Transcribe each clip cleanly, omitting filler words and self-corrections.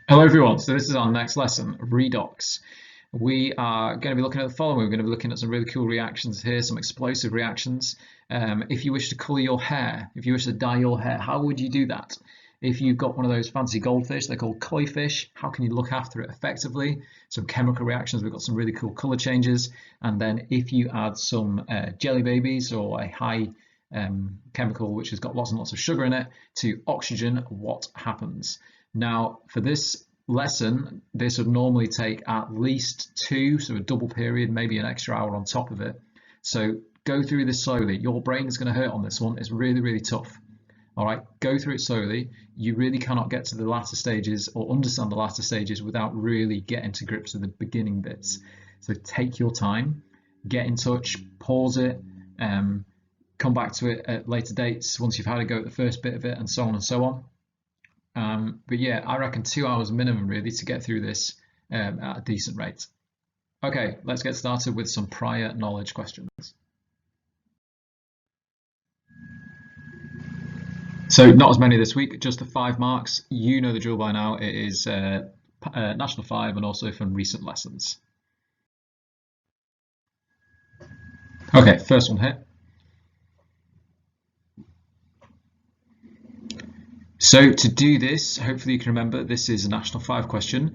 Hello everyone, so this is our next lesson, Redox. We are going to be looking at the following. We're going to be looking at some really cool reactions here, some explosive reactions. If you wish to colour your hair, if you wish to dye your hair, how would you do that? If you've got one of those fancy goldfish, they're called koi fish, how can you look after it effectively? Some chemical reactions, we've got some really cool colour changes. And then if you add some jelly babies or a high chemical which has got lots and lots of sugar in it to oxygen, what happens? Now, for this lesson, this would normally take at least two, so a double period, maybe an extra hour on top of it. So go through this slowly. Your brain is going to hurt on this one. It's really, really tough. All right, go through it slowly. You really cannot get to the latter stages or understand the latter stages without really getting to grips with the beginning bits. So take your time, get in touch, pause it, come back to it at later dates once you've had a go at the first bit of it, and so on and so on. But yeah, I reckon 2 hours minimum really to get through this at a decent rate. Okay, let's get started with some prior knowledge questions. So not as many this week, just the 5 marks. You know the drill by now. It is National 5 and also from recent lessons. Okay, first one here. So to do this, hopefully you can remember, this is a National 5 question.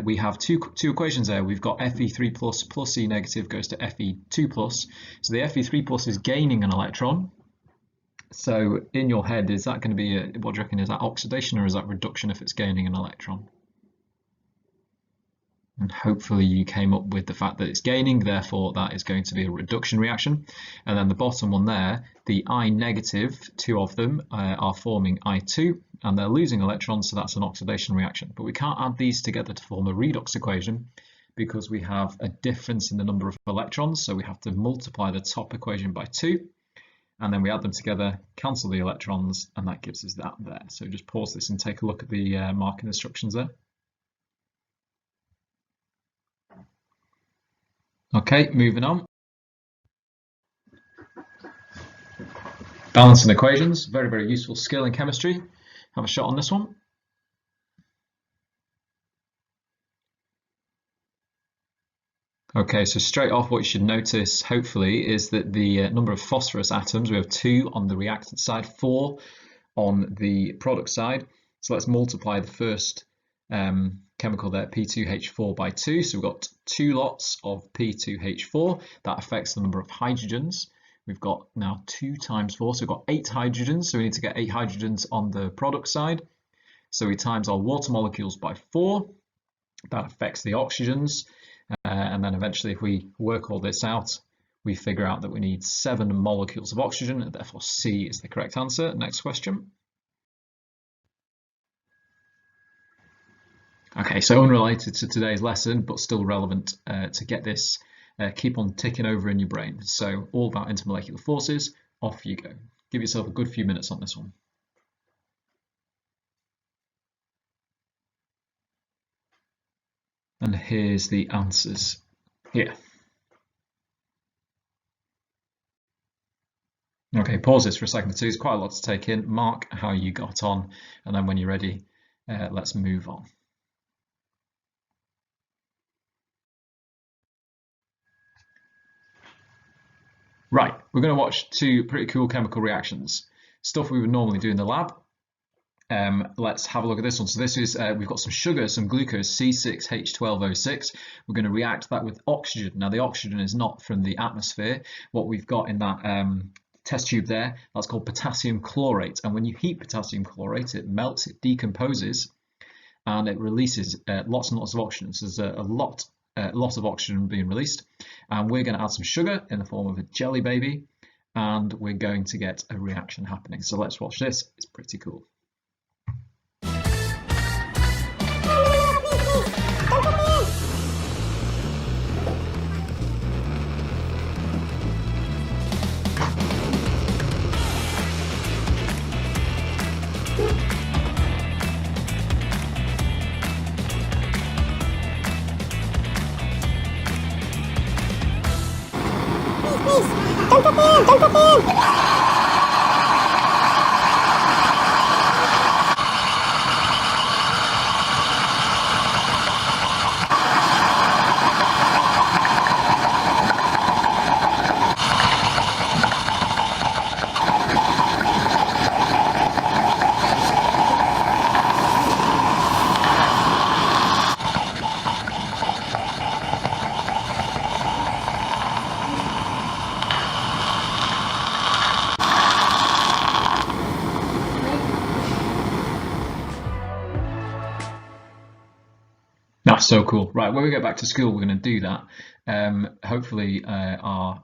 We have two equations there. We've got Fe3 plus E negative goes to Fe2 plus. So the Fe3 plus is gaining an electron. So in your head, is that going to be, what do you reckon, is that oxidation or is that reduction if it's gaining an electron? And hopefully you came up with the fact that it's gaining, therefore that is going to be a reduction reaction. And then the bottom one there, the I negative, two of them are forming I2 and they're losing electrons, so that's an oxidation reaction. But we can't add these together to form a redox equation because we have a difference in the number of electrons, so we have to multiply the top equation by 2 and then we add them together, cancel the electrons, and that gives us that there. So just pause this and take a look at the marking instructions there. Okay, moving on. Balancing equations, very, very useful skill in chemistry. Have a shot on this one. Okay, so straight off what you should notice, hopefully, is that the number of phosphorus atoms, we have 2 on the reactant side, 4 on the product side. So let's multiply the first chemical there, P2H4 by 2. So we've got 2 lots of P2H4. That affects the number of hydrogens. We've got now 2 times 4, so we've got 8 hydrogens. So we need to get 8 hydrogens on the product side. So we times our water molecules by 4. That affects the oxygens. And then eventually, if we work all this out, we figure out that we need 7 molecules of oxygen, and therefore C is the correct answer. Next question. Okay, so unrelated to today's lesson, but still relevant to get this, keep on ticking over in your brain. So all about intermolecular forces, off you go. Give yourself a good few minutes on this one. And here's the answers here. Okay, pause this for a second or two. It's quite a lot to take in. Mark how you got on, and then when you're ready, let's move on. Right, we're going to watch 2 pretty cool chemical reactions. Stuff we would normally do in the lab. Let's have a look at this one. So this is, we've got some sugar, some glucose, C6H12O6. We're going to react that with oxygen. Now the oxygen is not from the atmosphere. What we've got in that test tube there, that's called potassium chlorate. And when you heat potassium chlorate, it melts, it decomposes, and it releases lots and lots of oxygen. So there's a lot of oxygen being released. And we're going to add some sugar in the form of a jelly baby, and we're going to get a reaction happening. So let's watch this. It's pretty cool. Don't pop in! That's so cool. Right, when we get back to school, we're going to do that. Hopefully, our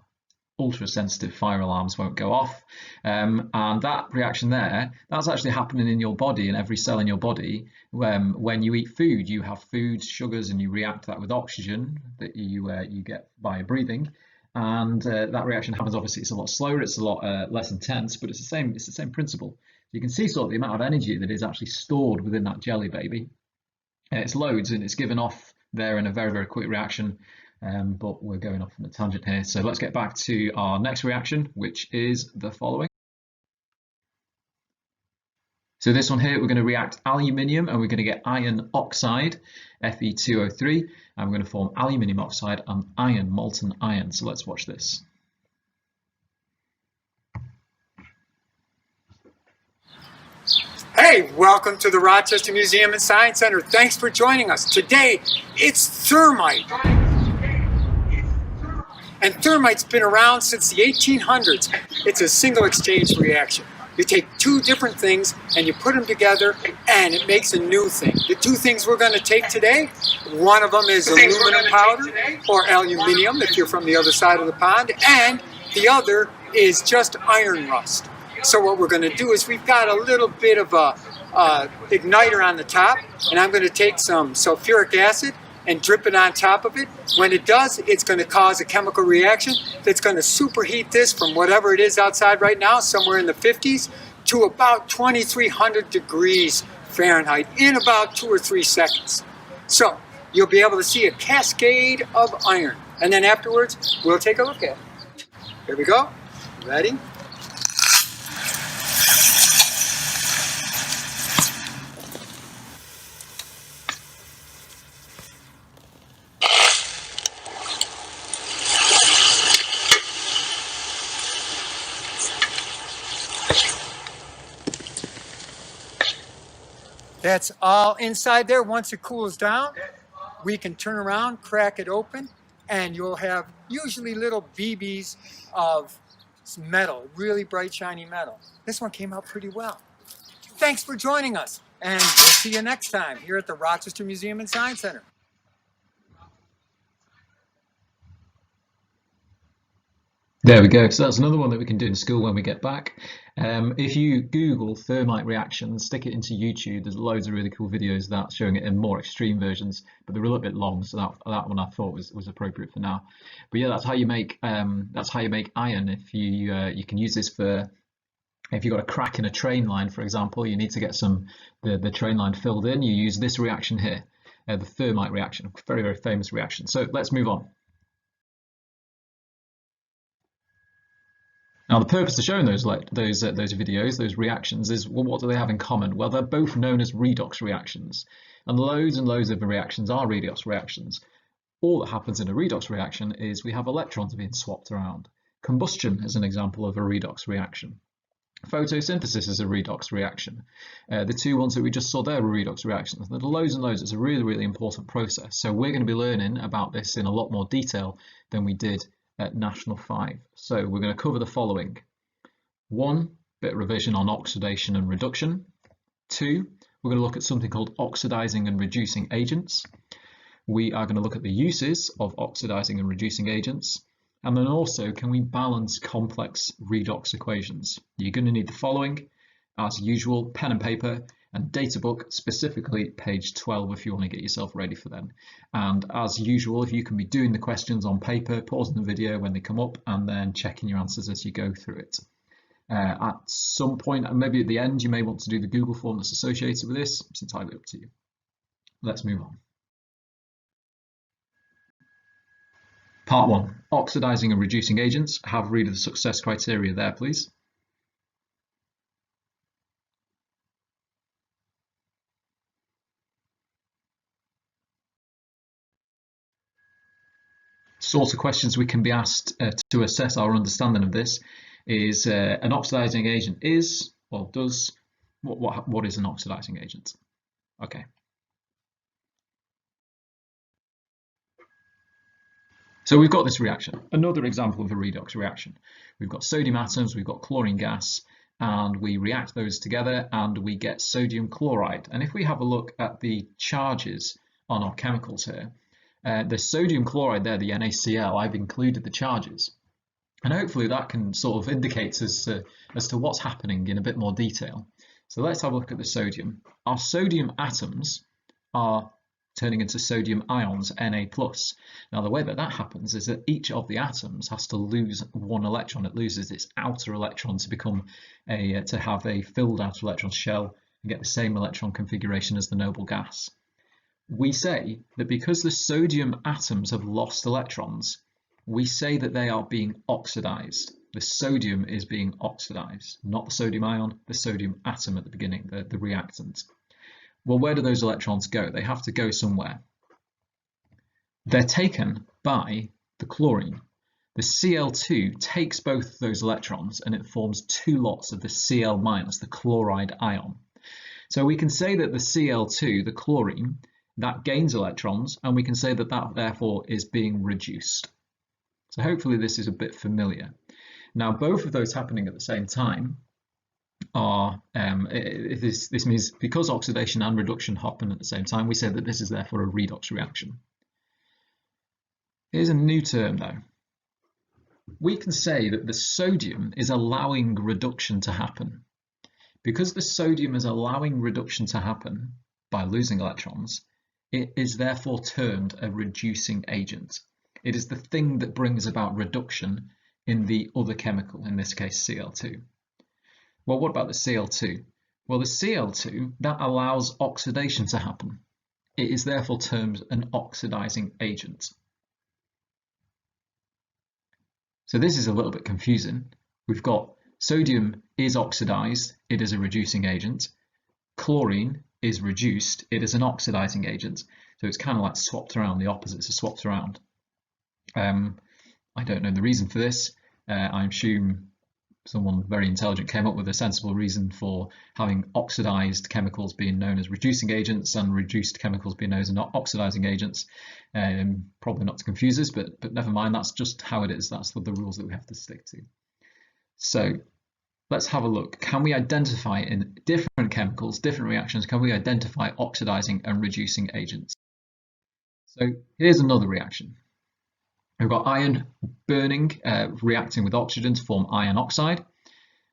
ultra-sensitive fire alarms won't go off. And that reaction there, that's actually happening in your body, in every cell in your body. When you eat food, you have food, sugars, and you react that with oxygen that you get by breathing. And that reaction happens. Obviously, it's a lot slower, it's a lot less intense, but it's the same principle. You can see sort of the amount of energy that is actually stored within that jelly baby. It's loads, and it's given off there in a very, very quick reaction. But we're going off on a tangent here. So let's get back to our next reaction, which is the following. So this one here, we're going to react aluminium, and we're going to get iron oxide, Fe2O3, and we're going to form aluminium oxide and iron, molten iron. So let's watch this. Hey, welcome to the Rochester Museum and Science Center. Thanks for joining us. Today, it's thermite. And thermite's been around since the 1800s. It's a single exchange reaction. You take two different things and you put them together and it makes a new thing. The two things we're going to take today, one of them is aluminum powder or aluminium if you're from the other side of the pond, and the other is just iron rust. So what we're going to do is we've got a little bit of a igniter on the top, and I'm going to take some sulfuric acid and drip it on top of it. When it does, it's going to cause a chemical reaction that's going to superheat this from whatever it is outside right now, somewhere in the 50s, to about 2300 degrees Fahrenheit in about 2 or 3 seconds. So you'll be able to see a cascade of iron. And then afterwards, we'll take a look at it. Here we go. Ready? That's all inside there. Once it cools down, we can turn around, crack it open, and you'll have usually little BBs of metal, really bright, shiny metal. This one came out pretty well. Thanks for joining us, and we'll see you next time here at the Rochester Museum and Science Center. There we go. So that's another one that we can do in school when we get back. If you Google thermite reactions, stick it into YouTube, there's loads of really cool videos of that showing it in more extreme versions, but they're a little bit long, so that one I thought was appropriate for now. But yeah, that's how you make iron. If you can use this for, if you've got a crack in a train line, for example, you need to get the train line filled in, you use this reaction here, the thermite reaction, very, very famous reaction. So let's move on. Now, the purpose of showing those videos, those reactions, is, well, what do they have in common? Well, they're both known as redox reactions, and loads of reactions are redox reactions. All that happens in a redox reaction is we have electrons being swapped around. Combustion is an example of a redox reaction. Photosynthesis is a redox reaction. The two ones that we just saw there were redox reactions. There's loads and loads. It's a really, really important process. So we're going to be learning about this in a lot more detail than we did at National 5. So we're going to cover the following. 1, bit of revision on oxidation and reduction. 2, we're going to look at something called oxidizing and reducing agents. We are going to look at the uses of oxidizing and reducing agents. And then also, can we balance complex redox equations? You're going to need the following, as usual, pen and paper, and data book, specifically page 12 if you want to get yourself ready for them. And as usual, if you can be doing the questions on paper, pausing the video when they come up, and then checking your answers as you go through it. At some point, and maybe at the end, you may want to do the Google form that's associated with this. It's entirely up to you. Let's move on. Part 1, oxidizing and reducing agents. Have a read of the success criteria there, please. Sort of questions we can be asked to assess our understanding of this is an oxidizing agent is, or does, what is an oxidizing agent? Okay. So we've got this reaction, another example of a redox reaction. We've got sodium atoms, we've got chlorine gas, and we react those together and we get sodium chloride. And if we have a look at the charges on our chemicals here. The sodium chloride there, the NaCl, I've included the charges. And hopefully that can sort of indicate as to what's happening in a bit more detail. So let's have a look at the sodium. Our sodium atoms are turning into sodium ions, Na+. Now the way that happens is that each of the atoms has to lose one electron. It loses its outer electron to become to have a filled outer electron shell and get the same electron configuration as the noble gas. We say that because the sodium atoms have lost electrons, we say that they are being oxidized. The sodium is being oxidized, not the sodium ion, the sodium atom at the beginning, the reactant. Well, where do those electrons go? They have to go somewhere. They're taken by the chlorine. The Cl2 takes both those electrons and it forms two lots of the Cl-, the chloride ion. So we can say that the Cl2, the chlorine, that gains electrons, and we can say that that therefore is being reduced. So hopefully this is a bit familiar. Now both of those happening at the same time are, this means because oxidation and reduction happen at the same time, we say that this is therefore a redox reaction. Here's a new term though. We can say that the sodium is allowing reduction to happen. Because the sodium is allowing reduction to happen by losing electrons, it is therefore termed a reducing agent. It is the thing that brings about reduction in the other chemical, in this case Cl2. Well, what about the Cl2? Well, the Cl2, that allows oxidation to happen. It is therefore termed an oxidizing agent. So this is a little bit confusing. We've got sodium is oxidized, it is a reducing agent. Chlorine is reduced, it is an oxidizing agent. So it's kind of like swapped around, the opposites are swapped around. I don't know the reason for this. I assume someone very intelligent came up with a sensible reason for having oxidized chemicals being known as reducing agents and reduced chemicals being known as oxidizing agents. Probably not to confuse us, but never mind, that's just how it is. That's the rules that we have to stick to. So let's have a look. Can we identify in different chemicals, different reactions, can we identify oxidizing and reducing agents? So here's another reaction. We've got iron burning, reacting with oxygen to form iron oxide.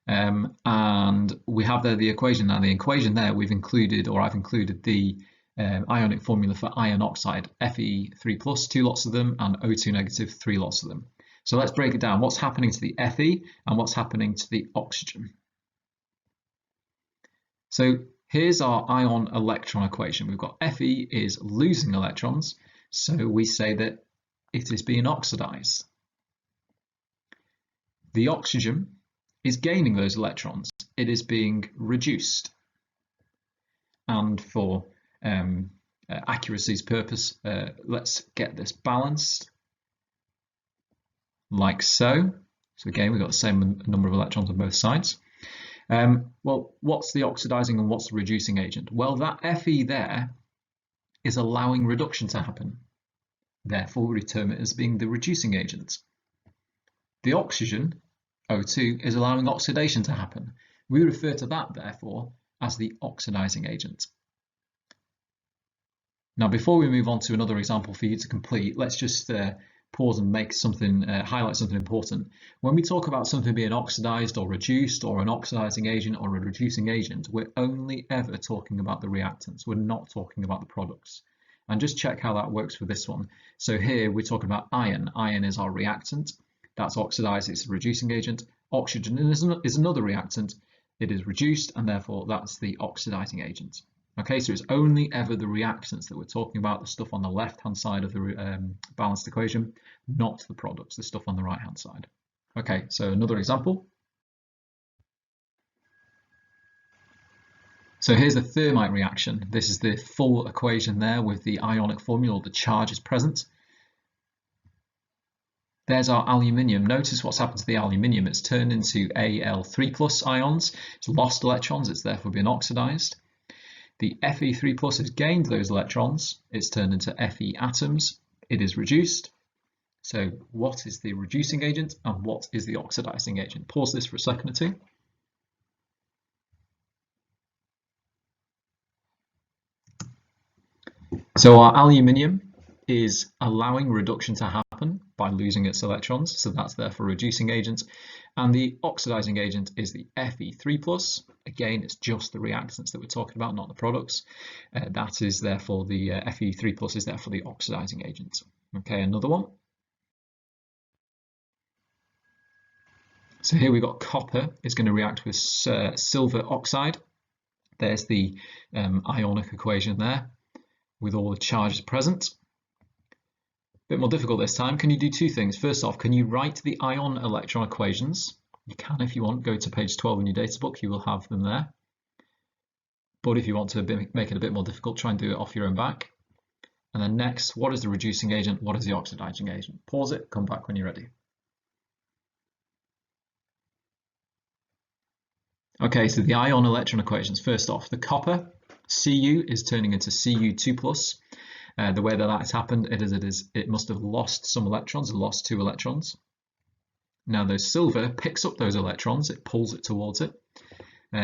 And we have there the equation. Now the equation there we've included, or I've included the ionic formula for iron oxide, Fe3+, 2 lots of them, and O2 negative, 3 lots of them. So let's break it down. What's happening to the Fe and what's happening to the oxygen? So here's our ion electron equation. We've got Fe is losing electrons, so we say that it is being oxidized. The oxygen is gaining those electrons. It is being reduced. And for accuracy's purpose, let's get this balanced like so. So again, we've got the same number of electrons on both sides. Well, what's the oxidizing and what's the reducing agent? Well, that Fe there is allowing reduction to happen. Therefore, we term it as being the reducing agent. The oxygen, O2, is allowing oxidation to happen. We refer to that, therefore, as the oxidizing agent. Now, before we move on to another example for you to complete, let's just pause and make something, highlight something important. When we talk about something being oxidized or reduced, or an oxidizing agent or a reducing agent, we're only ever talking about the reactants. We're not talking about the products. And just check how that works for this one. So here we're talking about iron. Iron is our reactant. That's oxidized, it's a reducing agent. Oxygen is another reactant. It is reduced, and therefore that's the oxidizing agent. Okay, so it's only ever the reactants that we're talking about, the stuff on the left-hand side of the balanced equation, not the products, the stuff on the right-hand side. Okay, so another example. So here's the thermite reaction. This is the full equation there with the ionic formula, the charge is present. There's our aluminium. Notice what's happened to the aluminium. It's turned into Al3+ ions. It's lost electrons, it's therefore been oxidized. The Fe3+ has gained those electrons. It's turned into Fe atoms. It is reduced. So what is the reducing agent and what is the oxidizing agent? Pause this for a second or two. So our aluminium is allowing reduction to happen by losing its electrons, so that's therefore a reducing agent. And the oxidizing agent is the Fe3+. Again, it's just the reactants that we're talking about, not the products. That is therefore the Fe3+ is therefore the oxidizing agent. Okay, another one. So here we've got copper is going to react with silver oxide. There's the ionic equation there with all the charges present. A bit more difficult this time. Can you do two things? First off, can you write the ion electron equations? You can if you want. Go to page 12 in your data book, you will have them there. But if you want to make it a bit more difficult, try and do it off your own back. And then next, what is the reducing agent? What is the oxidizing agent? Pause it, come back when you're ready. Okay, so the ion electron equations. First off, the copper, Cu is turning into Cu2+. The way that that's happened, it must have lost some electrons, it lost 2 electrons. Now the silver picks up those electrons, it pulls it towards it.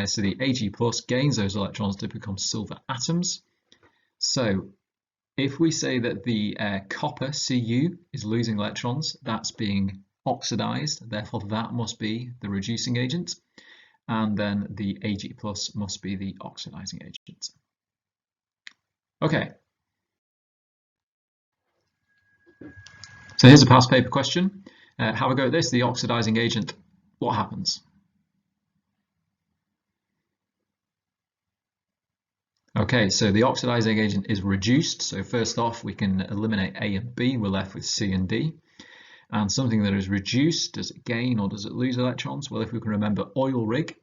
So the Ag+ gains those electrons to become silver atoms. So if we say that the copper, Cu, is losing electrons, that's being oxidized, therefore that must be the reducing agent. And then the Ag+ must be the oxidizing agent. Okay. So here's a past paper question. Have a go at this. The oxidizing agent, what happens? Okay, so the oxidizing agent is reduced. So first off, we can eliminate A and B. We're left with C and D. And something that is reduced, does it gain or does it lose electrons? Well, if we can remember oil rig,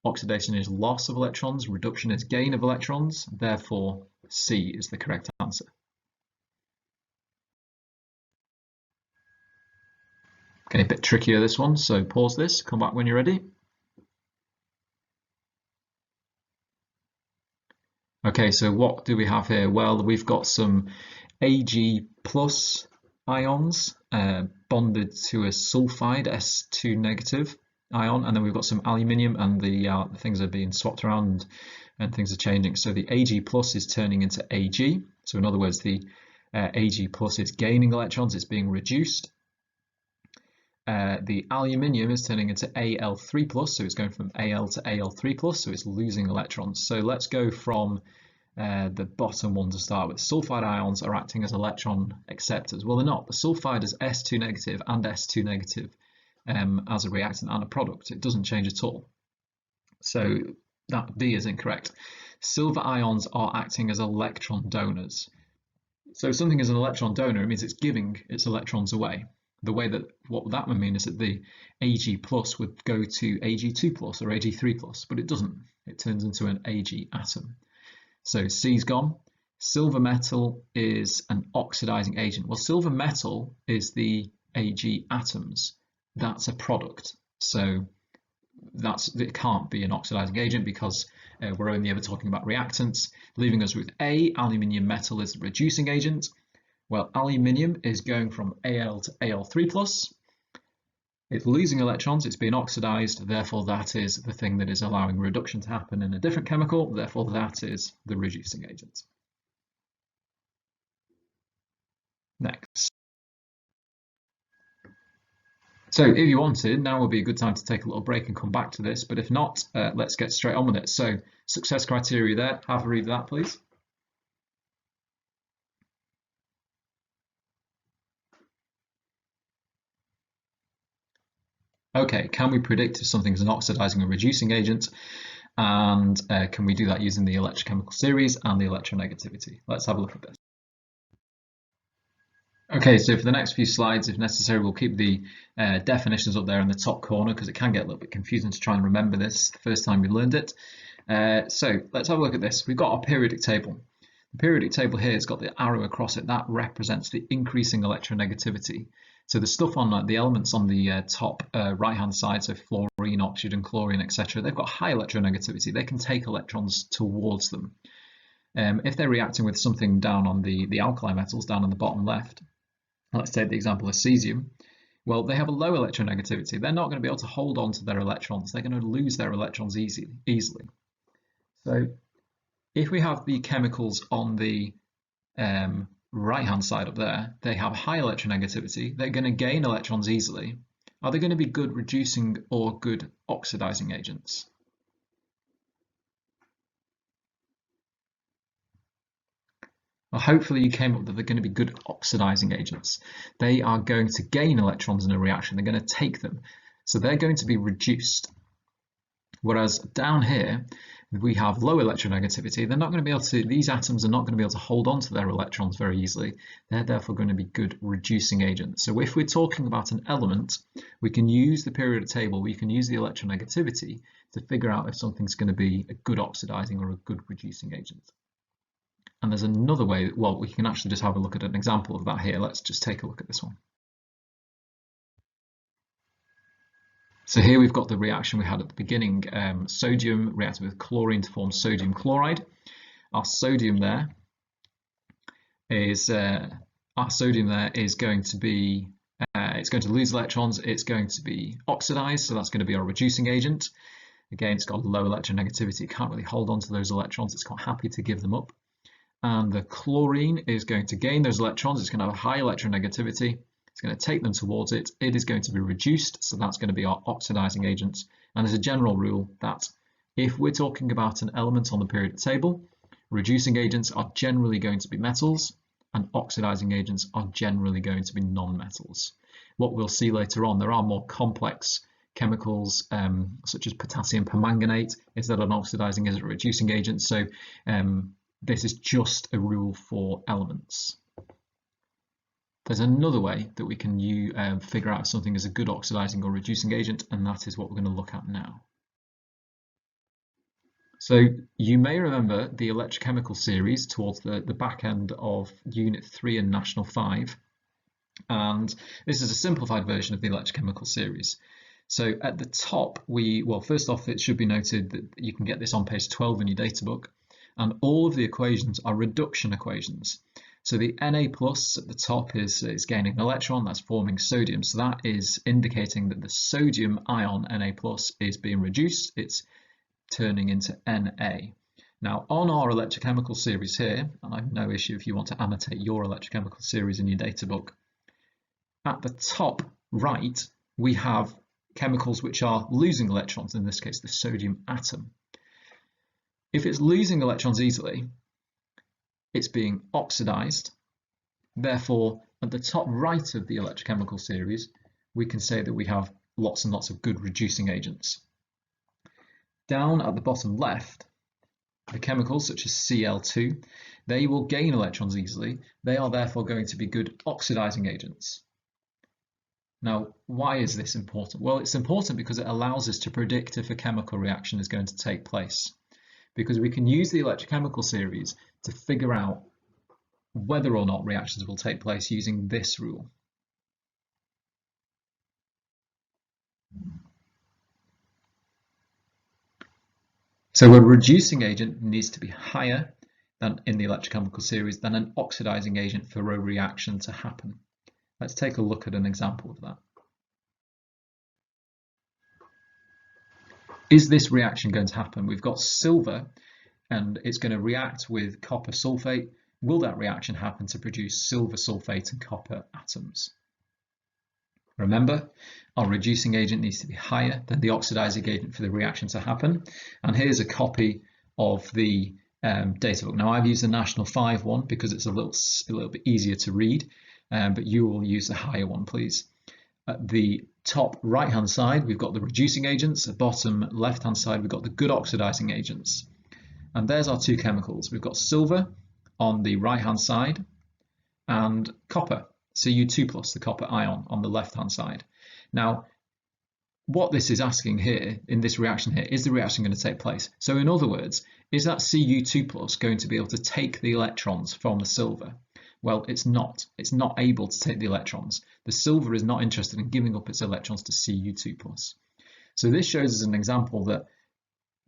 oxidation is loss of electrons, reduction is gain of electrons. Therefore, C is the correct answer. Okay, a bit trickier this one, so pause this, come back when you're ready. Okay, so what do we have here? Well, we've got some Ag+ ions bonded to a sulfide S2- ion, and then we've got some aluminium, and the things are being swapped around and things are changing. So the Ag+ is turning into Ag. So in other words, the Ag+ is gaining electrons, it's being reduced. The aluminium is turning into Al3+, so it's going from Al to Al3+, so it's losing electrons. So let's go from the bottom one to start with. Sulfide ions are acting as electron acceptors. Well, they're not. The sulfide is S2- and S2- as a reactant and a product. It doesn't change at all. So that B is incorrect. Silver ions are acting as electron donors. So if something is an electron donor, it means it's giving its electrons away. The way that what that would mean is that the Ag+ would go to Ag2+ or Ag3+, but it doesn't. It turns into an Ag atom. So C's gone. Silver metal is an oxidizing agent. Well, silver metal is the Ag atoms. That's a product. So it can't be an oxidizing agent because we're only ever talking about reactants, leaving us with A, aluminium metal is the reducing agent. Well, aluminium is going from Al to Al3+. It's losing electrons, it's being oxidized, therefore that is the thing that is allowing reduction to happen in a different chemical, therefore that is the reducing agent. Next. So if you wanted, now would be a good time to take a little break and come back to this, but if not, let's get straight on with it. So success criteria there, have a read of that please. Okay, can we predict if something is an oxidizing or reducing agent? And can we do that using the electrochemical series and the electronegativity? Let's have a look at this. Okay, so for the next few slides, if necessary, we'll keep the definitions up there in the top corner because it can get a little bit confusing to try and remember this the first time we learned it. So let's have a look at this. We've got our periodic table. The periodic table here has got the arrow across it. That represents the increasing electronegativity. So the stuff on the elements on the top right-hand side, so fluorine, oxygen, chlorine, etc., they've got high electronegativity. They can take electrons towards them. If they're reacting with something down on the alkali metals, down on the bottom left, let's take the example of cesium, well, they have a low electronegativity. They're not going to be able to hold on to their electrons. They're going to lose their electrons easily. So if we have the chemicals on the right-hand side up there, they have high electronegativity. They're going to gain electrons easily. Are they going to be good reducing or good oxidizing agents? Well, hopefully you came up that they're going to be good oxidizing agents. They are going to gain electrons in a reaction. They're going to take them. So they're going to be reduced. Whereas down here, we have low electronegativity. They're not going to be able to, these atoms are not going to be able to hold on to their electrons very easily. They're therefore going to be good reducing agents. So if we're talking about an element, we can use the periodic table, we can use the electronegativity to figure out if something's going to be a good oxidizing or a good reducing agent. And there's another way, well, we can actually just have a look at an example of that here. Let's just take a look at this one. So here we've got the reaction we had at the beginning. Sodium reacted with chlorine to form sodium chloride. Our sodium there is going to be, it's going to lose electrons. It's going to be oxidized, so that's going to be our reducing agent. Again, it's got low electronegativity. It can't really hold on to those electrons. It's quite happy to give them up. And the chlorine is going to gain those electrons. It's going to have a high electronegativity. It's going to take them towards it. It is going to be reduced, so that's going to be our oxidizing agent. And there's a general rule that if we're talking about an element on the periodic table, reducing agents are generally going to be metals, and oxidizing agents are generally going to be non-metals. What we'll see later on, there are more complex chemicals such as potassium permanganate. Is that an oxidizing, is it a reducing agent? So this is just a rule for elements. There's another way that we can figure out if something is a good oxidizing or reducing agent, and that is what we're going to look at now. So you may remember the electrochemical series towards the back end of Unit 3 and National 5, and this is a simplified version of the electrochemical series. So at the top, well, first off, it should be noted that you can get this on page 12 in your data book. And all of the equations are reduction equations. So the Na plus at the top is gaining an electron, that's forming sodium. So that is indicating that the sodium ion Na plus is being reduced. It's turning into Na. Now on our electrochemical series here, and I have no issue if you want to annotate your electrochemical series in your data book, at the top right, we have chemicals which are losing electrons, in this case the sodium atom. If it's losing electrons easily, it's being oxidized. Therefore, at the top right of the electrochemical series, we can say that we have lots and lots of good reducing agents. Down at the bottom left, the chemicals such as Cl2, they will gain electrons easily. They are therefore going to be good oxidizing agents. Now, why is this important? Well, it's important because it allows us to predict if a chemical reaction is going to take place. Because we can use the electrochemical series to figure out whether or not reactions will take place using this rule. So a reducing agent needs to be higher than in the electrochemical series than an oxidizing agent for a reaction to happen. Let's take a look at an example of that. Is this reaction going to happen? We've got silver and it's going to react with copper sulfate. Will that reaction happen to produce silver sulfate and copper atoms? Remember, our reducing agent needs to be higher than the oxidizing agent for the reaction to happen. And here's a copy of the data book. Now I've used the National 5 one because it's a little bit easier to read, but you will use the higher one, please. At the top right hand side, we've got the reducing agents. At the bottom left hand side, we've got the good oxidizing agents. And there's our two chemicals. We've got silver on the right hand side and copper, Cu2+, the copper ion, on the left hand side. Now, what this is asking here in this reaction here, is the reaction going to take place? So in other words, is that Cu2+ going to be able to take the electrons from the silver? Well, it's not. It's not able to take the electrons. The silver is not interested in giving up its electrons to Cu2+. So this shows us an example that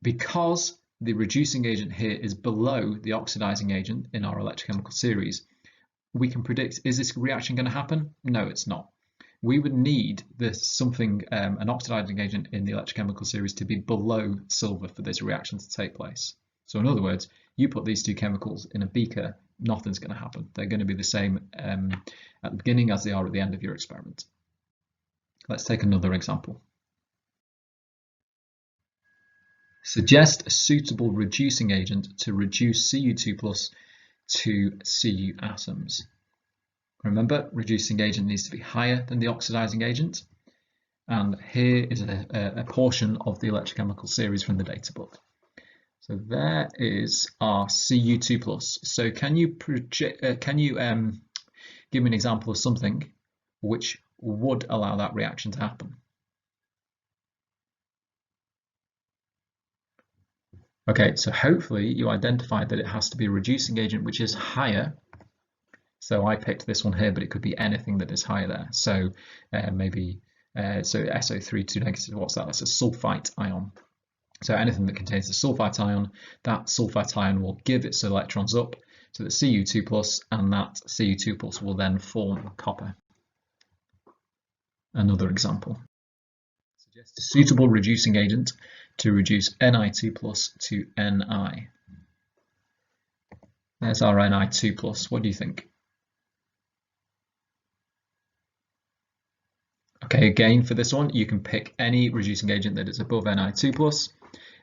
because the reducing agent here is below the oxidizing agent in our electrochemical series, we can predict, is this reaction going to happen? No, it's not. We would need an oxidizing agent in the electrochemical series to be below silver for this reaction to take place. So in other words, you put these two chemicals in a beaker nothing's going to happen. They're going to be the same at the beginning as they are at the end of your experiment. Let's take another example. Suggest a suitable reducing agent to reduce Cu2+ to Cu atoms. Remember, reducing agent needs to be higher than the oxidizing agent. And here is a portion of the electrochemical series from the data book. So there is our Cu2+. So can you give me an example of something which would allow that reaction to happen? Okay, so hopefully you identified that it has to be a reducing agent which is higher. So I picked this one here, but it could be anything that is higher there. So maybe so SO3 2 negative, what's that? That's a sulfite ion. So anything that contains a sulfite ion, that sulfite ion will give its electrons up to the Cu2+, and that Cu2+ will then form copper. Another example. Suggest a suitable reducing agent to reduce Ni2+ to Ni. There's our Ni2+. What do you think? Okay, again, for this one, you can pick any reducing agent that is above Ni2+,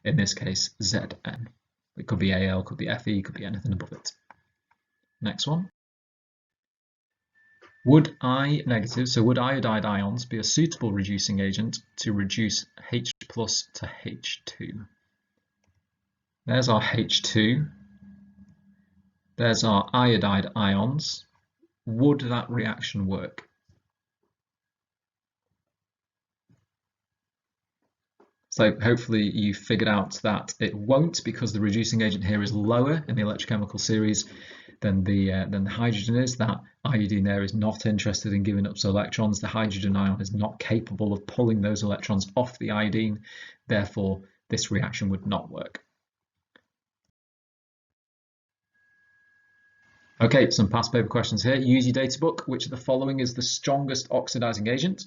in this case, Zn. It could be Al, could be Fe, could be anything above it. Next one. Would I negative, so would iodide ions be a suitable reducing agent to reduce H+ to H2? There's our H2. There's our iodide ions. Would that reaction work? So hopefully you figured out that it won't, because the reducing agent here is lower in the electrochemical series than the hydrogen is. That iodine there is not interested in giving up those electrons. The hydrogen ion is not capable of pulling those electrons off the iodine. Therefore, this reaction would not work. Okay, some past paper questions here. Use your data book. Which of the following is the strongest oxidizing agent?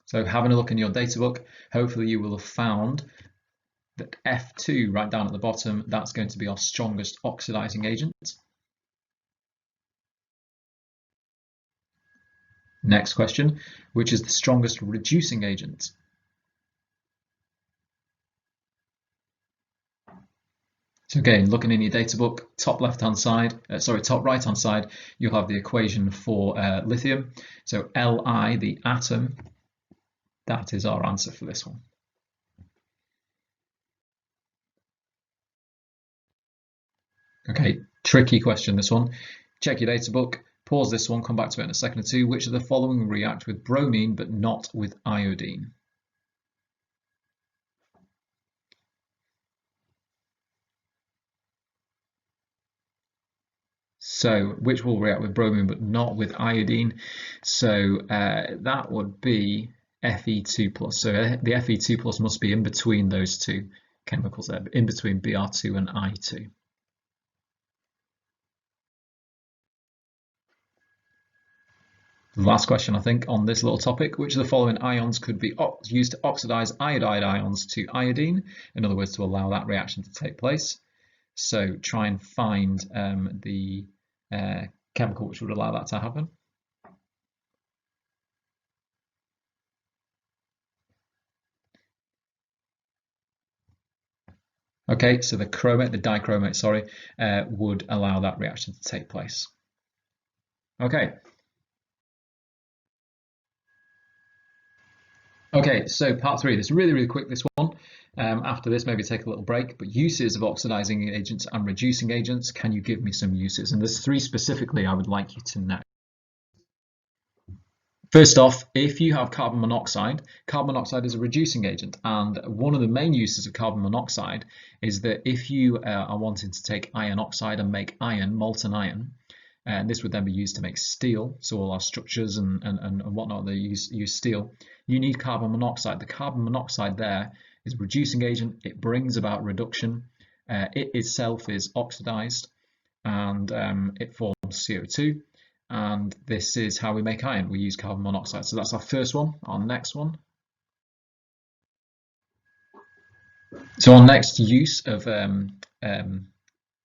So having a look in your data book, hopefully you will have found that F2 right down at the bottom, that's going to be our strongest oxidizing agent. Next question, which is the strongest reducing agent? So again, looking in your data book, top right-hand side, you'll have the equation for lithium. So Li, the atom, that is our answer for this one. Okay, tricky question, this one. Check your data book, pause this one, come back to it in a second or two. Which of the following react with bromine but not with iodine? So which will react with bromine but not with iodine? So that would be Fe2+. So the Fe2+ must be in between those two chemicals there, in between Br2 and I2. Last question, I think, on this little topic. Which of the following ions could be used to oxidize iodide ions to iodine? In other words, to allow that reaction to take place. So try and find the chemical which would allow that to happen. Okay, so the dichromate, would allow that reaction to take place. Okay. Okay, so part 3, this is really, really quick, this one. After this, maybe take a little break, but uses of oxidizing agents and reducing agents, can you give me some uses? And there's 3 specifically I would like you to know. First off, if you have carbon monoxide is a reducing agent, and one of the main uses of carbon monoxide is that if you are wanting to take iron oxide and make iron, molten iron, and this would then be used to make steel, so all our structures and whatnot, they use steel, you need carbon monoxide. The carbon monoxide there is a reducing agent. It brings about reduction. It itself is oxidized, and it forms CO2. And this is how we make iron. We use carbon monoxide. So that's our first one. Our next one. So our next use of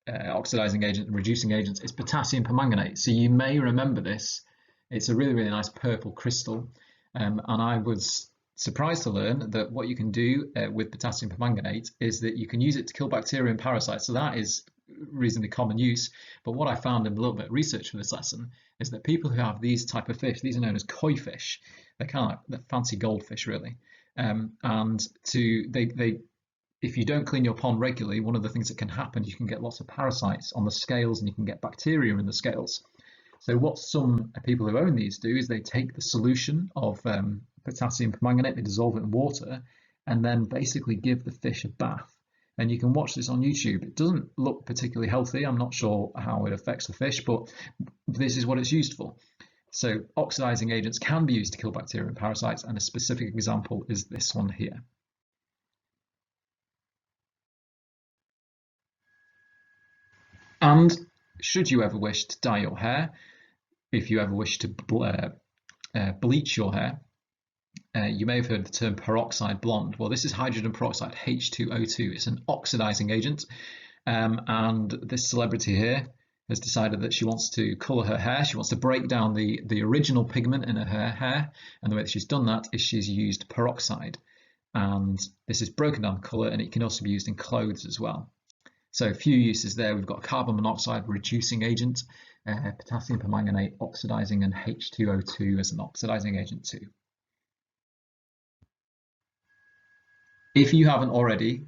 oxidizing agent and reducing agents is potassium permanganate. So you may remember this. It's a really, really nice purple crystal. And I was surprised to learn that what you can do with potassium permanganate is that you can use it to kill bacteria and parasites. So that is reasonably common use. But what I found in a little bit of research for this lesson is that people who have these type of fish, these are known as koi fish. They're kind of like the fancy goldfish, really. If you don't clean your pond regularly, one of the things that can happen, you can get lots of parasites on the scales and you can get bacteria in the scales. So what some people who own these do is they take the solution of potassium permanganate, they dissolve it in water, and then basically give the fish a bath. And you can watch this on YouTube. It doesn't look particularly healthy. I'm not sure how it affects the fish, but this is what it's used for. So oxidizing agents can be used to kill bacteria and parasites, and a specific example is this one here. And should you ever wish to dye your hair, if you ever wish to bleach your hair, you may have heard the term peroxide blonde. Well, this is hydrogen peroxide, H2O2. It's an oxidizing agent. And this celebrity here has decided that she wants to colour her hair. She wants to break down the original pigment in her hair. And the way that she's done that is she's used peroxide. And this is broken down colour, and it can also be used in clothes as well. So a few uses there. We've got carbon monoxide reducing agent, potassium permanganate oxidizing, and H2O2 as an oxidizing agent too. If you haven't already,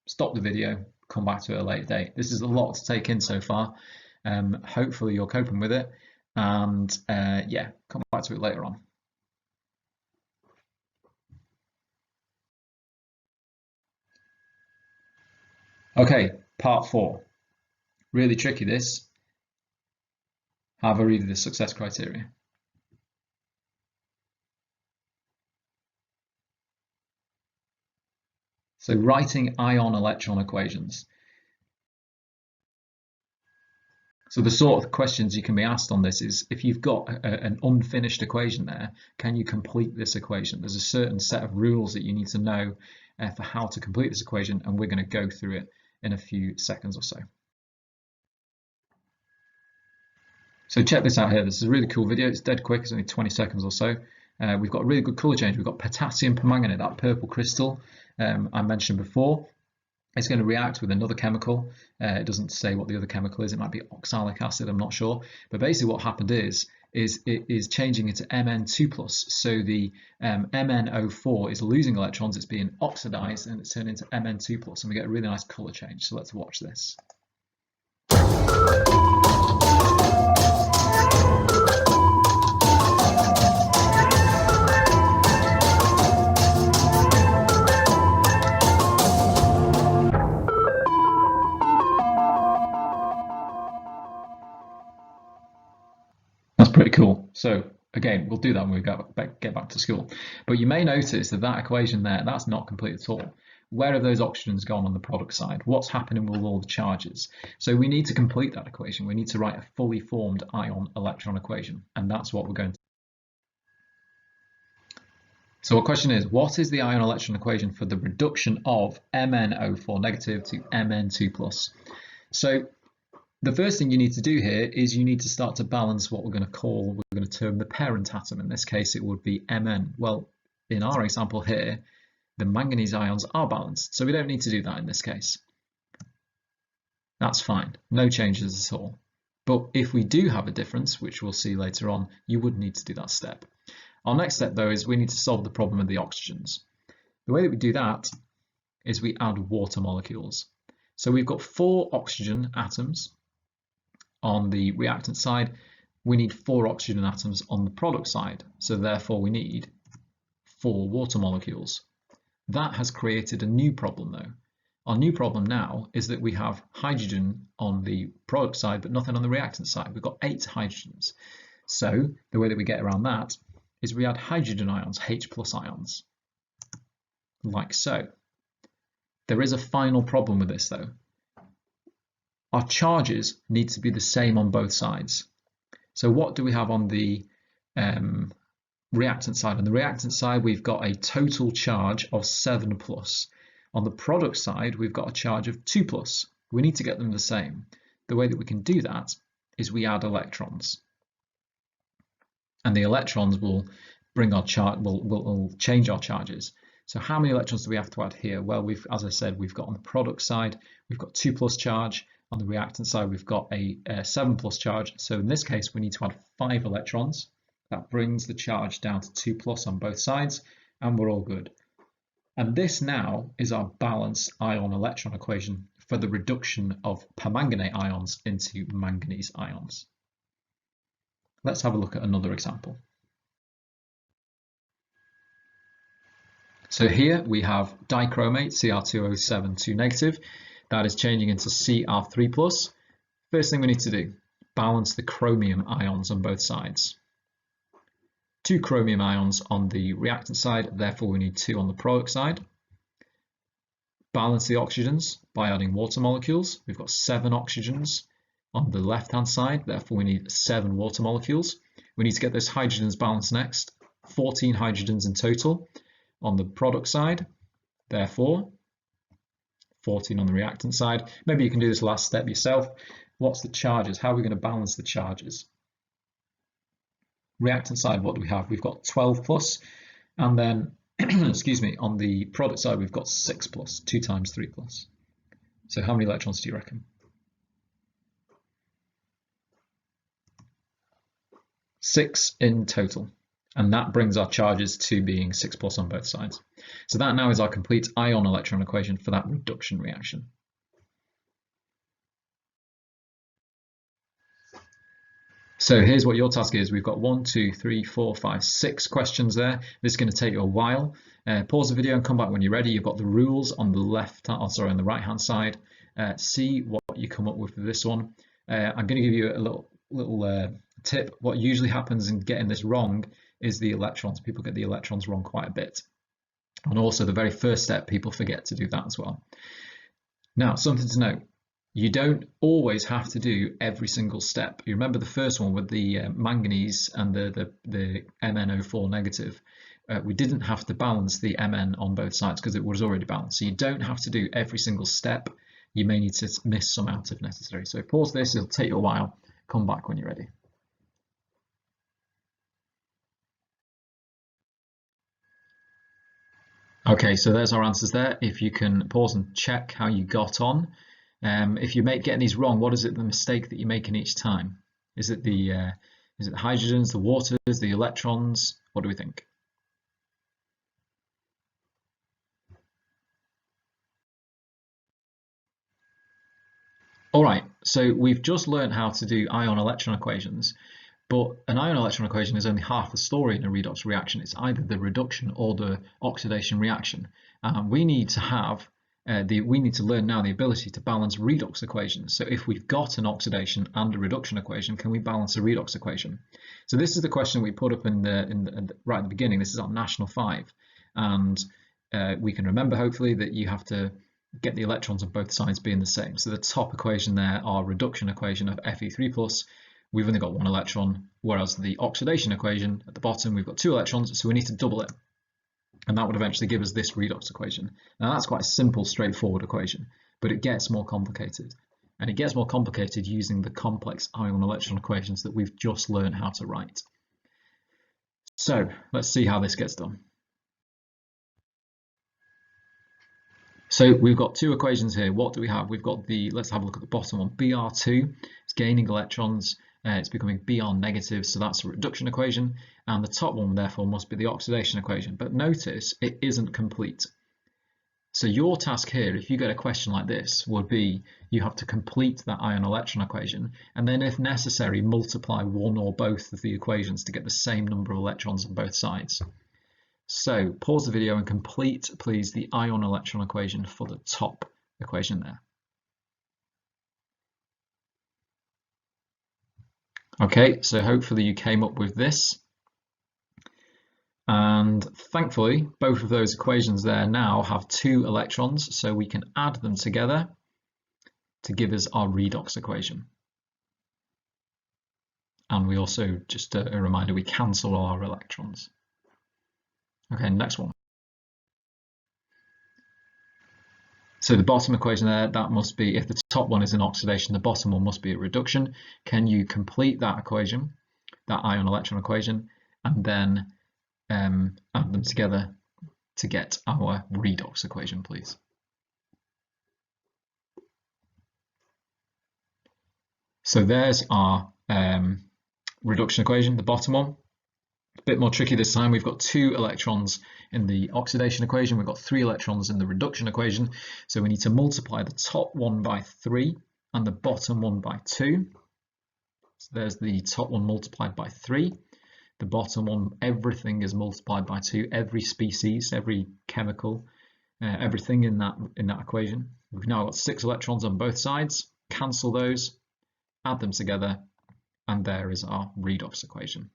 stop the video, come back to it at a later date. This is a lot to take in so far. Hopefully you're coping with it, and yeah, come back to it later on. Okay, part 4. Really tricky this. Have a read of the success criteria. So writing ion-electron equations. So the sort of questions you can be asked on this is, if you've got an unfinished equation there, can you complete this equation? There's a certain set of rules that you need to know for how to complete this equation, and we're going to go through it in a few seconds or so. So check this out here. This is a really cool video. It's dead quick. It's only 20 seconds or so. We've got a really good colour change. We've got potassium permanganate, that purple crystal I mentioned before. It's going to react with another chemical. It doesn't say what the other chemical is. It might be oxalic acid, I'm not sure. But basically what happened is it is changing into Mn2+. So the MnO4 is losing electrons. It's being oxidized and it's turned into Mn2+. And we get a really nice colour change. So let's watch this. That's pretty cool. So again, we'll do that when we get back to school. But you may notice that equation there, that's not complete at all. Where have those oxygens gone on the product side? What's happening with all the charges? So we need to complete that equation. We need to write a fully formed ion-electron equation, and that's what we're going to. So our question is, what is the ion-electron equation for the reduction of MnO4 negative to Mn2+? So the first thing you need to do here is you need to start to balance what we're going to term the parent atom. In this case, it would be Mn. Well, in our example here, the manganese ions are balanced, so we don't need to do that in this case. That's fine, no changes at all. But if we do have a difference, which we'll see later on, you would need to do that step. Our next step, though, is we need to solve the problem of the oxygens. The way that we do that is we add water molecules. So we've got 4 oxygen atoms on the reactant side. We need 4 oxygen atoms on the product side. So therefore we need 4 water molecules. That has created a new problem though. Our new problem now is that we have hydrogen on the product side, but nothing on the reactant side. We've got 8 hydrogens. So the way that we get around that is we add hydrogen ions, H+ ions, like so. There is a final problem with this though. Our charges need to be the same on both sides. So what do we have on the reactant side? On the reactant side, we've got a total charge of 7+. On the product side, we've got a charge of 2+. We need to get them the same. The way that we can do that is we add electrons. And the electrons will bring our charge, will change our charges. So how many electrons do we have to add here? Well, as I said, we've got on the product side, we've got 2+ charge. On the reactant side, we've got a 7+ charge. So in this case, we need to add 5 electrons. That brings the charge down to 2+ on both sides, and we're all good. And this now is our balanced ion-electron equation for the reduction of permanganate ions into manganese ions. Let's have a look at another example. So here we have dichromate, Cr2O7 2 negative. That is changing into Cr3+. First thing we need to do, balance the chromium ions on both sides. 2 chromium ions on the reactant side, therefore we need 2 on the product side. Balance the oxygens by adding water molecules. We've got 7 oxygens on the left-hand side, therefore we need 7 water molecules. We need to get those hydrogens balanced next, 14 hydrogens in total on the product side, therefore 14 on the reactant side. Maybe you can do this last step yourself. What's the charges? How are we going to balance the charges? Reactant side, what do we have? We've got 12+, and then, excuse me, on the product side, we've got 6+, 2 times 3+. So how many electrons do you reckon? 6 in total. And that brings our charges to being 6+ on both sides. So that now is our complete ion-electron equation for that reduction reaction. So here's what your task is. We've got 1, 2, 3, 4, 5, 6 questions there. This is going to take you a while. Pause the video and come back when you're ready. You've got the rules on the on the right-hand side. See what you come up with for this one. I'm going to give you a little tip. What usually happens in getting this wrong is the electrons. People get the electrons wrong quite a bit. And also the very first step, people forget to do that as well. Now, something to note. You don't always have to do every single step. You remember the first one with the manganese and the MnO4 negative. We didn't have to balance the Mn on both sides because it was already balanced. So you don't have to do every single step. You may need to miss some out if necessary. So pause this, it'll take you a while. Come back when you're ready. Okay, so there's our answers there. If you can pause and check how you got on. If you're getting these wrong, what is it the mistake that you're making each time? Is it the hydrogens, the waters, the electrons? What do we think? All right, so we've just learned how to do ion-electron equations, but an ion-electron equation is only half the story in a redox reaction. It's either the reduction or the oxidation reaction. We need to have we need to learn now the ability to balance redox equations. So if we've got an oxidation and a reduction equation, can we balance a redox equation? So this is the question we put up right at the beginning. This is our National 5, and we can remember hopefully that you have to get the electrons on both sides being the same. So the top equation there, our reduction equation of Fe3+, we've only got 1 electron, whereas the oxidation equation at the bottom, we've got 2 electrons, so we need to double it. And that would eventually give us this redox equation. Now that's quite a simple, straightforward equation, but it gets more complicated. And it gets more complicated using the complex ion-electron equations that we've just learned how to write. So let's see how this gets done. So we've got 2 equations here. What do we have? We've got let's have a look at the bottom one. Br2, it's gaining electrons. It's becoming Br negative, so that's a reduction equation. And the top one, therefore, must be the oxidation equation. But notice it isn't complete. So your task here, if you get a question like this, would be you have to complete that ion-electron equation, and then if necessary, multiply one or both of the equations to get the same number of electrons on both sides. So pause the video and complete, please, the ion-electron equation for the top equation there. Okay, so hopefully you came up with this. And thankfully, both of those equations there now have 2 electrons, so we can add them together to give us our redox equation. And we also, just a reminder, we cancel all our electrons. Okay, next one. So the bottom equation there, that must be, if the top one is an oxidation, the bottom one must be a reduction. Can you complete that equation, that ion-electron equation, and then add them together to get our redox equation, please? So there's our reduction equation, the bottom one. A bit more tricky this time. We've got 2 electrons in the oxidation equation. We've got 3 electrons in the reduction equation. So we need to multiply the top one by 3 and the bottom one by 2. So there's the top one multiplied by 3. The bottom one, everything is multiplied by 2. Every species, every chemical, everything in that equation. We've now got 6 electrons on both sides. Cancel those, add them together, and there is our redox equation.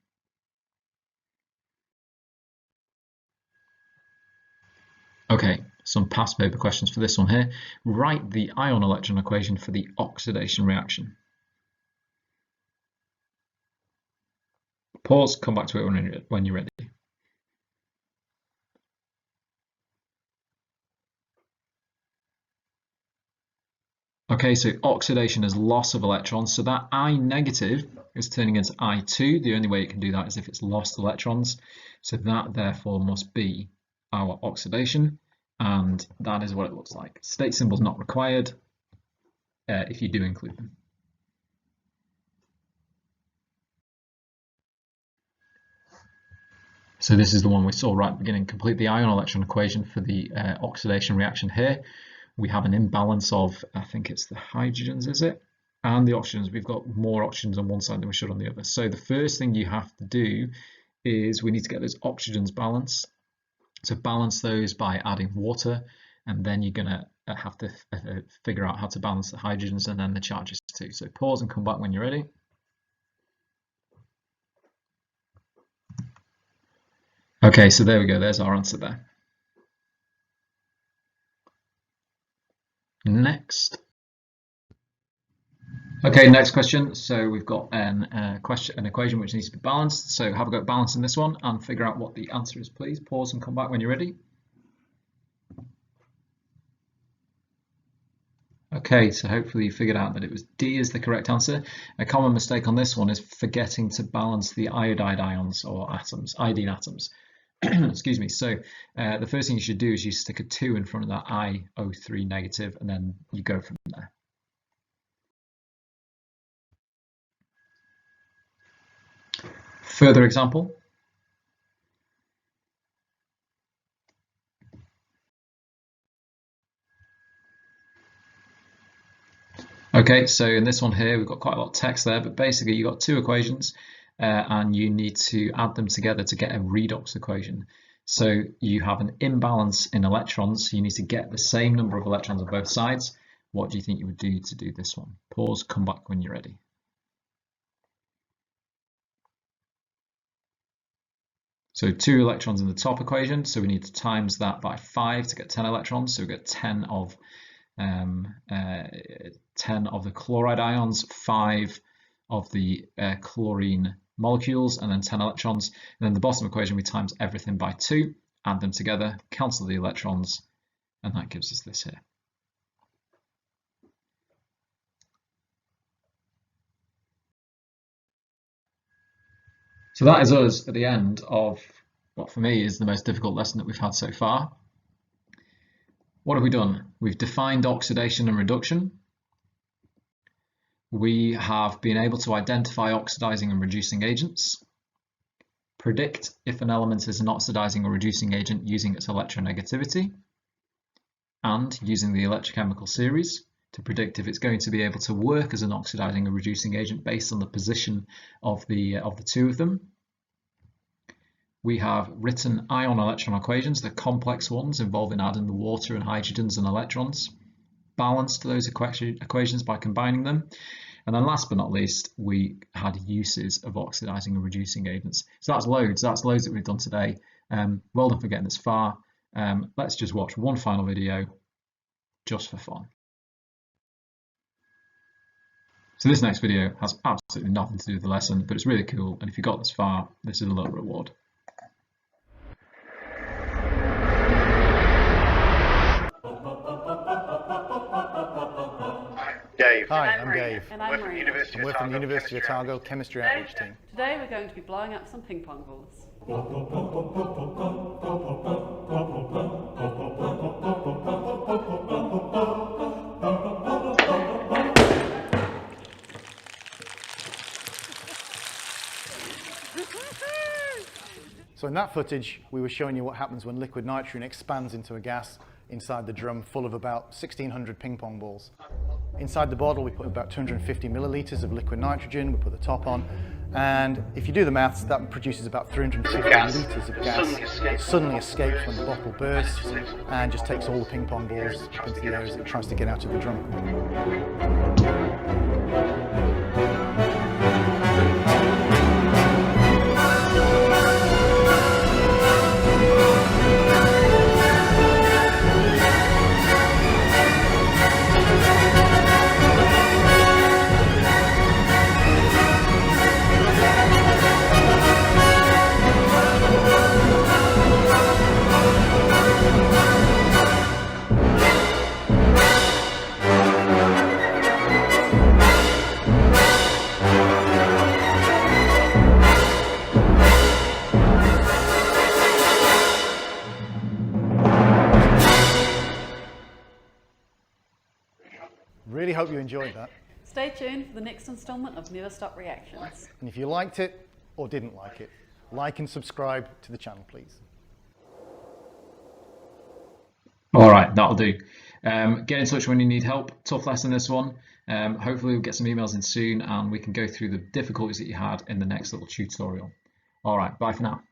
Okay, some past paper questions for this one here. Write the ion-electron equation for the oxidation reaction. Pause, come back to it when you're ready. Okay, so oxidation is loss of electrons, so that I negative is turning into I2. The only way it can do that is if it's lost electrons. So that therefore must be our oxidation, and that is what it looks like. State symbols not required if you do include them. So this is the one we saw right at the beginning. Complete the ion-electron equation for the oxidation reaction here. We have an imbalance of, I think it's the hydrogens, is it? And the oxygens. We've got more oxygens on one side than we should on the other. So the first thing you have to do is we need to get those oxygens balanced. So balance those by adding water, and then you're going to have to figure out how to balance the hydrogens and then the charges too. So pause and come back when you're ready. Okay, so there we go. There's our answer there. Next. Okay, next question. So we've got an equation which needs to be balanced. So have a go at balancing this one and figure out what the answer is, please. Pause and come back when you're ready. Okay, so hopefully you figured out that it was D is the correct answer. A common mistake on this one is forgetting to balance the iodide ions or atoms, iodine atoms. Excuse me. So the first thing you should do is you stick a 2 in front of that iO3 negative, and then you go from there. Further example. Okay, so in this one here, we've got quite a lot of text there, but basically you've got 2 equations and you need to add them together to get a redox equation. So you have an imbalance in electrons, so you need to get the same number of electrons on both sides. What do you think you would do to do this one? Pause, come back when you're ready. So 2 electrons in the top equation, so we need to times that by 5 to get 10 electrons. So we get 10 of the chloride ions, 5 of the chlorine molecules, and then 10 electrons. And then the bottom equation, we times everything by 2, add them together, cancel the electrons, and that gives us this here. So that is us at the end of what for me is the most difficult lesson that we've had so far. What have we done? We've defined oxidation and reduction. We have been able to identify oxidizing and reducing agents, predict if an element is an oxidizing or reducing agent using its electronegativity, and using the electrochemical series to predict if it's going to be able to work as an oxidizing or reducing agent based on the position of the 2 of them. We have written ion-electron equations, the complex ones involving adding the water and hydrogens and electrons, balanced those equations by combining them. And then last but not least, we had uses of oxidizing and reducing agents. So that's loads that we've done today. Well done for getting this far. Let's just watch one final video just for fun. So this next video has absolutely nothing to do with the lesson, but it's really cool. And if you got this far, this is a little reward. Hi, I'm Dave. And I'm Marina. And we're from the University of Otago Chemistry Outreach Team. Today we're going to be blowing up some ping pong balls. So in that footage, we were showing you what happens when liquid nitrogen expands into a gas inside the drum full of about 1,600 ping pong balls. Inside the bottle, we put about 250 milliliters of liquid nitrogen, we put the top on, and if you do the maths, that produces about 350 liters of gas that suddenly escapes when the bottle bursts and just takes all the ping pong balls up into the air as it tries to get out of the drum. Really hope you enjoyed that. Stay tuned for the next installment of Never Stop Reactions. And if you liked it or didn't like it, like and subscribe to the channel, please. All right, that'll do. Get in touch when you need help. Tough lesson, this one. Hopefully we'll get some emails in soon and we can go through the difficulties that you had in the next little tutorial. All right, bye for now.